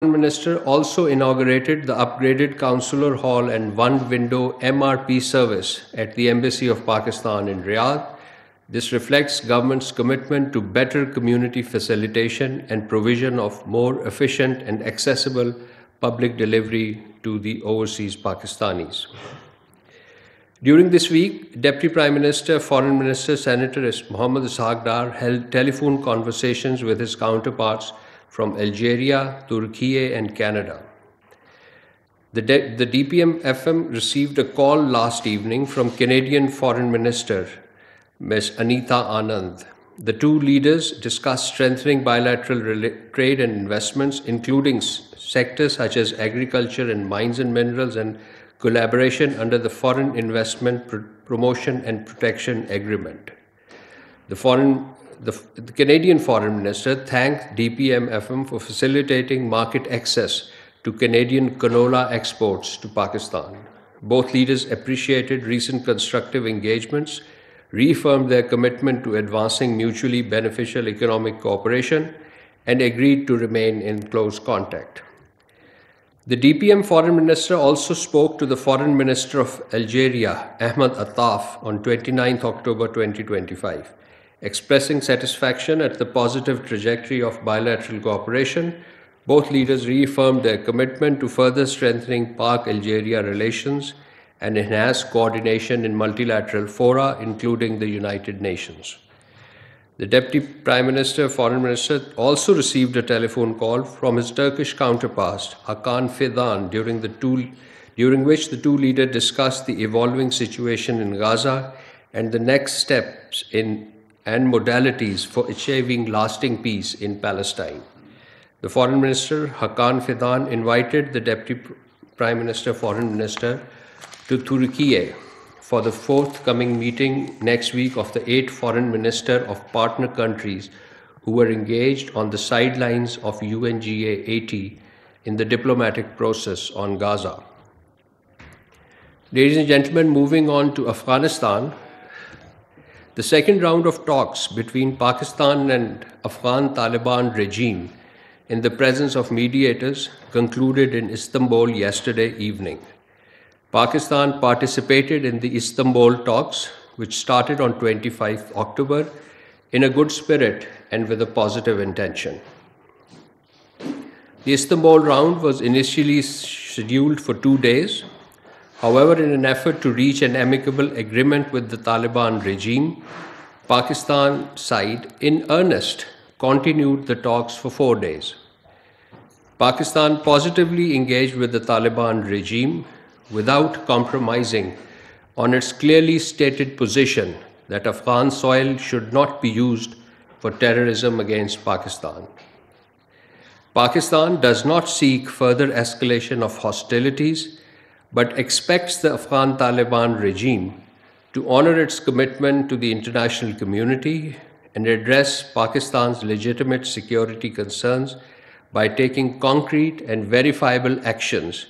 Minister also inaugurated the upgraded Consular Hall and one-window MRP service at the Embassy of Pakistan in Riyadh. This reflects government's commitment to better community facilitation and provision of more efficient and accessible public delivery to the overseas Pakistanis. During this week, Deputy Prime Minister, Foreign Minister, Senator Mohammad Ishaq Dar held telephone conversations with his counterparts from Algeria, Turkey, and Canada. The DPM-FM received a call last evening from Canadian Foreign Minister, Ms. Anita Anand. The two leaders discussed strengthening bilateral trade and investments, including sectors such as agriculture and mines and minerals, and collaboration under the Foreign Investment Promotion and Protection Agreement. The Canadian Foreign Minister thanked DPM-FM for facilitating market access to Canadian canola exports to Pakistan. Both leaders appreciated recent constructive engagements, reaffirmed their commitment to advancing mutually beneficial economic cooperation, and agreed to remain in close contact. The DPM Foreign Minister also spoke to the Foreign Minister of Algeria, Ahmed Attaf, on 29 October 2025. Expressing satisfaction at the positive trajectory of bilateral cooperation, both leaders reaffirmed their commitment to further strengthening Pak-Algeria relations and enhance coordination in multilateral fora, including the United Nations. The Deputy Prime Minister, Foreign Minister, also received a telephone call from his Turkish counterpart, Hakan Fidan, during which the two leaders discussed the evolving situation in Gaza and the next steps and modalities for achieving lasting peace in Palestine. The Foreign Minister, Hakan Fidan, invited the Deputy Prime Minister, Foreign Minister, to Turkey for the forthcoming meeting next week of the 8 foreign ministers of partner countries who were engaged on the sidelines of UNGA 80 in the diplomatic process on Gaza. Ladies and gentlemen, moving on to Afghanistan, the second round of talks between Pakistan and Afghan Taliban regime in the presence of mediators concluded in Istanbul yesterday evening. Pakistan participated in the Istanbul talks, which started on 25 October, in a good spirit and with a positive intention. The Istanbul round was initially scheduled for 2 days. However, in an effort to reach an amicable agreement with the Taliban regime, Pakistan side in earnest continued the talks for 4 days. Pakistan positively engaged with the Taliban regime without compromising on its clearly stated position that Afghan soil should not be used for terrorism against Pakistan. Pakistan does not seek further escalation of hostilities, but expects the Afghan Taliban regime to honor its commitment to the international community and address Pakistan's legitimate security concerns by taking concrete and verifiable actions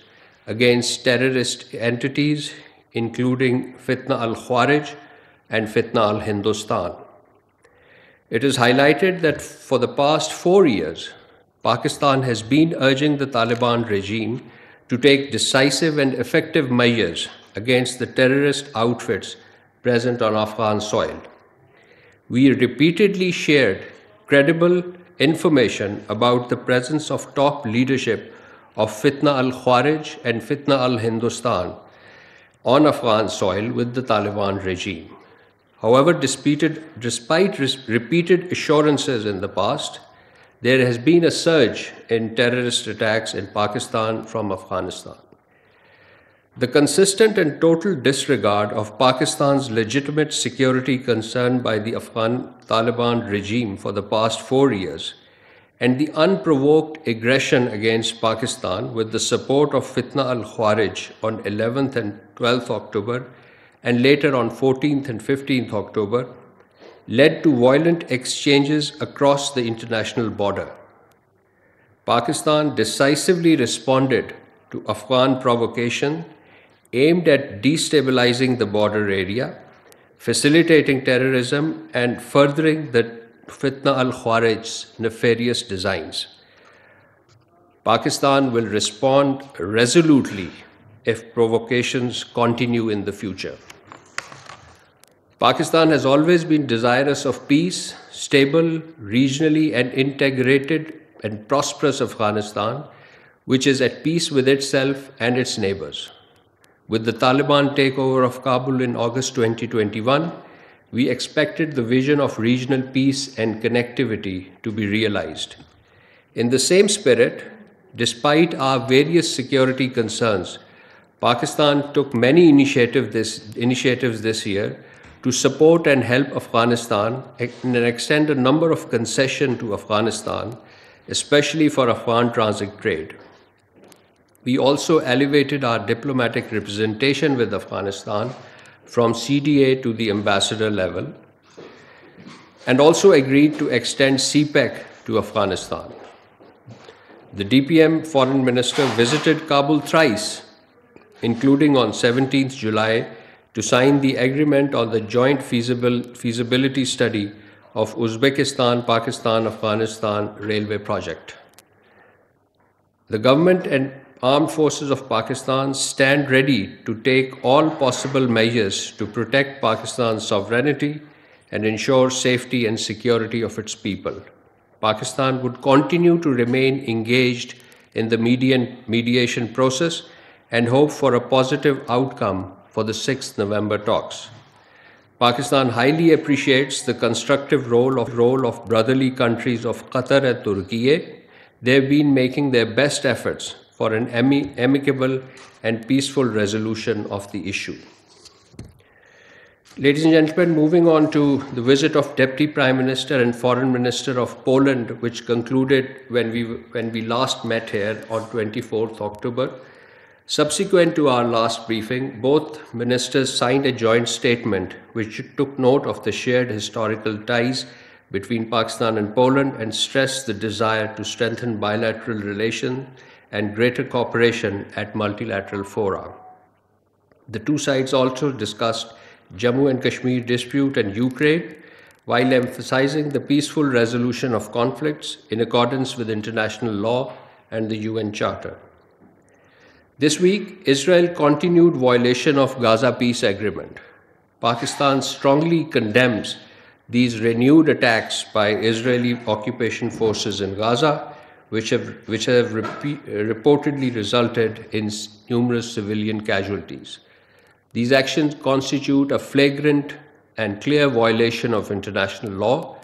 against terrorist entities, including Fitna al-Khawarij and Fitna al-Hindustan. It is highlighted that for the past 4 years, Pakistan has been urging the Taliban regime to take decisive and effective measures against the terrorist outfits present on Afghan soil. We repeatedly shared credible information about the presence of top leadership of Fitna al-Khawarij and Fitna al-Hindustan on Afghan soil with the Taliban regime. However, despite repeated assurances in the past, there has been a surge in terrorist attacks in Pakistan from Afghanistan. The consistent and total disregard of Pakistan's legitimate security concern by the Afghan Taliban regime for the past 4 years and the unprovoked aggression against Pakistan with the support of Fitna al-Khawarij on 11th and 12th October and later on 14th and 15th October led to violent exchanges across the international border. Pakistan decisively responded to Afghan provocation aimed at destabilizing the border area, facilitating terrorism, and furthering the Fitna al-Khawarij's nefarious designs. Pakistan will respond resolutely if provocations continue in the future. Pakistan has always been desirous of peace, stable, regionally and integrated and prosperous Afghanistan, which is at peace with itself and its neighbors. With the Taliban takeover of Kabul in August 2021, we expected the vision of regional peace and connectivity to be realized. In the same spirit, despite our various security concerns, Pakistan took many initiatives this year to support and help Afghanistan and extend a number of concessions to Afghanistan, especially for Afghan transit trade. We also elevated our diplomatic representation with Afghanistan from CDA to the ambassador level, and also agreed to extend CPEC to Afghanistan. The DPM foreign minister visited Kabul thrice, including on 17th July, to sign the agreement on the joint feasibility study of Uzbekistan-Pakistan-Afghanistan railway project. The government and armed forces of Pakistan stand ready to take all possible measures to protect Pakistan's sovereignty and ensure safety and security of its people. Pakistan would continue to remain engaged in the mediation process and hope for a positive outcome for the 6th November talks. Pakistan highly appreciates the constructive role of brotherly countries of Qatar and Turkey. They have been making their best efforts for an amicable and peaceful resolution of the issue. Ladies and gentlemen, moving on to the visit of Deputy Prime Minister and Foreign Minister of Poland, which concluded when we last met here on 24th October. Subsequent to our last briefing, both ministers signed a joint statement which took note of the shared historical ties between Pakistan and Poland and stressed the desire to strengthen bilateral relations and greater cooperation at multilateral fora. The two sides also discussed Jammu and Kashmir dispute and Ukraine, while emphasizing the peaceful resolution of conflicts in accordance with international law and the UN Charter. This week, Israel continued violation of Gaza peace agreement. Pakistan strongly condemns these renewed attacks by Israeli occupation forces in Gaza, which have reportedly resulted in numerous civilian casualties. These actions constitute a flagrant and clear violation of international law,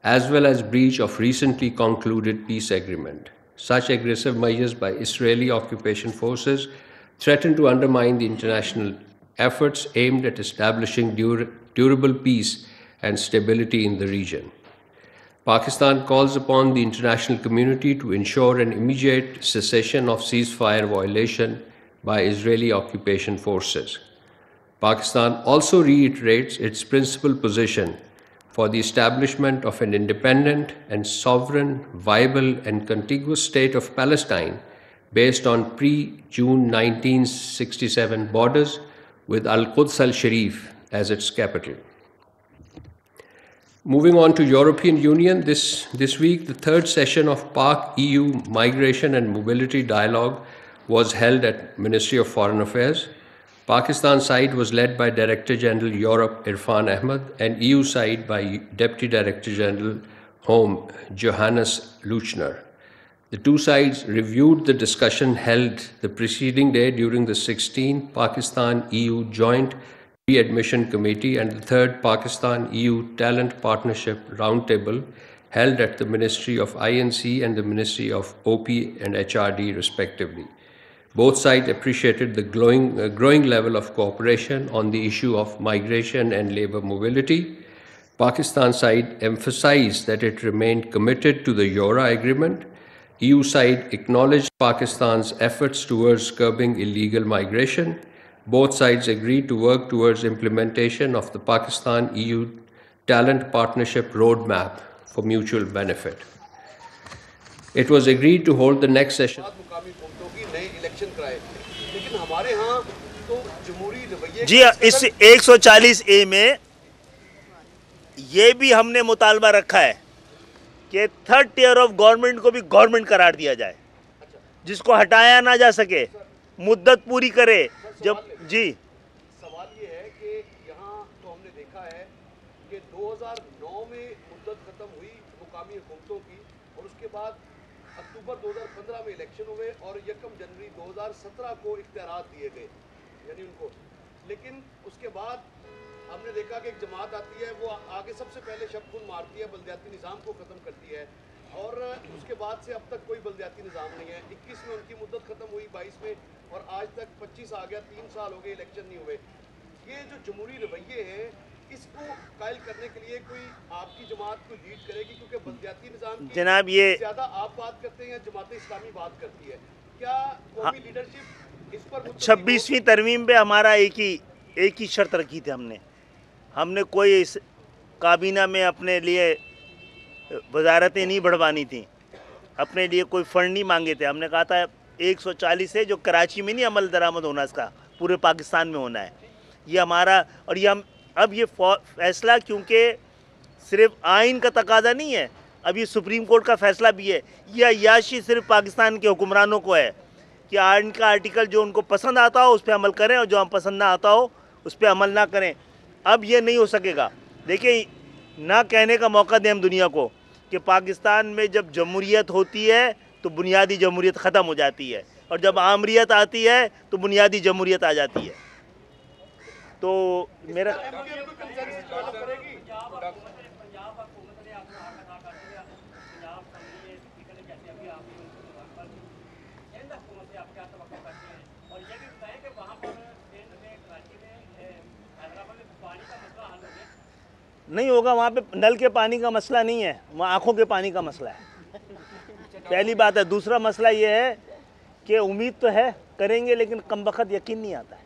as well as breach of recently concluded peace agreement. Such aggressive measures by Israeli occupation forces threaten to undermine the international efforts aimed at establishing durable peace and stability in the region. Pakistan calls upon the international community to ensure an immediate cessation of ceasefire violation by Israeli occupation forces. Pakistan also reiterates its principal position for the establishment of an independent and sovereign, viable and contiguous state of Palestine based on pre-June 1967 borders with Al-Quds al-Sharif as its capital. Moving on to European Union, this week the third session of Pak-EU Migration and Mobility Dialogue was held at Ministry of Foreign Affairs. Pakistan side was led by Director General Europe Irfan Ahmed and EU side by Deputy Director General Home Johannes Luchner. The two sides reviewed the discussion held the preceding day during the 16th Pakistan-EU Joint Readmission Committee and the third Pakistan-EU Talent Partnership Roundtable held at the Ministry of INC and the Ministry of OP and HRD respectively. Both sides appreciated the growing level of cooperation on the issue of migration and labor mobility. Pakistan side emphasized that it remained committed to the Eura Agreement. EU side acknowledged Pakistan's efforts towards curbing illegal migration. Both sides agreed to work towards implementation of the Pakistan-EU Talent Partnership Roadmap for mutual benefit. It was agreed to hold the next session. जी इस 140A में ये भी हमने मुतालबा रखा है कि third tier of government को भी गवर्नमेंट करार दिया जाए। جس کو ہٹایا نہ جا سکے، مدت پوری کرے. جب جی سوال یہ ہے کہ یہاں تو ہم نے دیکھا ہے کہ 2009 میں مدت ختم ہوئی مقامی حکومتوں کی، اور اس کے بعد اکتوبر 2015 میں الیکشن ہوئے اور 1 جنوری 2017 کو اختیارات دیے گئے یعنی ان کو. لیکن اس کے بعد ہم نے دیکھا کہ ایک جماعت آتی ہے، وہ آگے سب سے پہلے شب خون مارتی ہے، بلدیاتی نظام کو ختم کرتی ہے، اور اس کے بعد سے اب تک کوئی بلدیاتی نظام نہیں ہے. 21 میں ان کی مدت ختم ہوئی، 22 میں، اور آج تک 25 آ گیا، 3 سال ہو گئے الیکشن نہیں ہوئے. یہ جو جمہوری رویے ہیں اس کو قائل کرنے کے لیے کوئی آپ کی جماعت کو لیڈ کرے گی؟ کیونکہ بلدیاتی نظام کی جناب یہ زیادہ آپ بات کرتے ہیں یا جماعت اسلامی بات کرتی ہے؟ کیا قومی لیڈرشپ اس پر 26ویں ترمیم پہ ہمارا ایک ہی شرط رکھی تھی. ہم نے کوئی اس کابینہ میں اپنے لیے وزارتیں نہیں بڑھوانی تھیں، اپنے لیے کوئی فنڈ نہیں مانگے تھے. ہم نے کہا تھا 140 ہے جو کراچی میں نہیں عمل درآمد ہونا، اس کا پورے پاکستان میں ہونا ہے. یہ ہمارا، اور یہ اب یہ فیصلہ کیونکہ صرف آئین کا تقاضا نہیں ہے، اب یہ سپریم کورٹ کا فیصلہ بھی ہے. یہ عیاشی صرف پاکستان کے حکمرانوں کو ہے کہ آئین کا آرٹیکل جو ان کو پسند آتا ہو اس پہ عمل کریں، اور جو ہم پسند نہ آتا ہو اس پہ عمل نہ کریں. اب یہ نہیں ہو سکے گا. دیکھیں، نہ کہنے کا موقع دیں ہم دنیا کو کہ پاکستان میں جب جمہوریت ہوتی ہے تو بنیادی جمہوریت ختم ہو جاتی ہے، اور جب آمریت آتی ہے تو بنیادی جمہوریت آ جاتی ہے. تو میرا نہیں ہوگا. وہاں پہ نل کے پانی کا مسئلہ نہیں ہے، وہاں آنکھوں کے پانی کا مسئلہ ہے. پہلی بات ہے. دوسرا مسئلہ یہ ہے کہ امید تو ہے کریں گے، لیکن کم بخت یقین نہیں آتا ہے.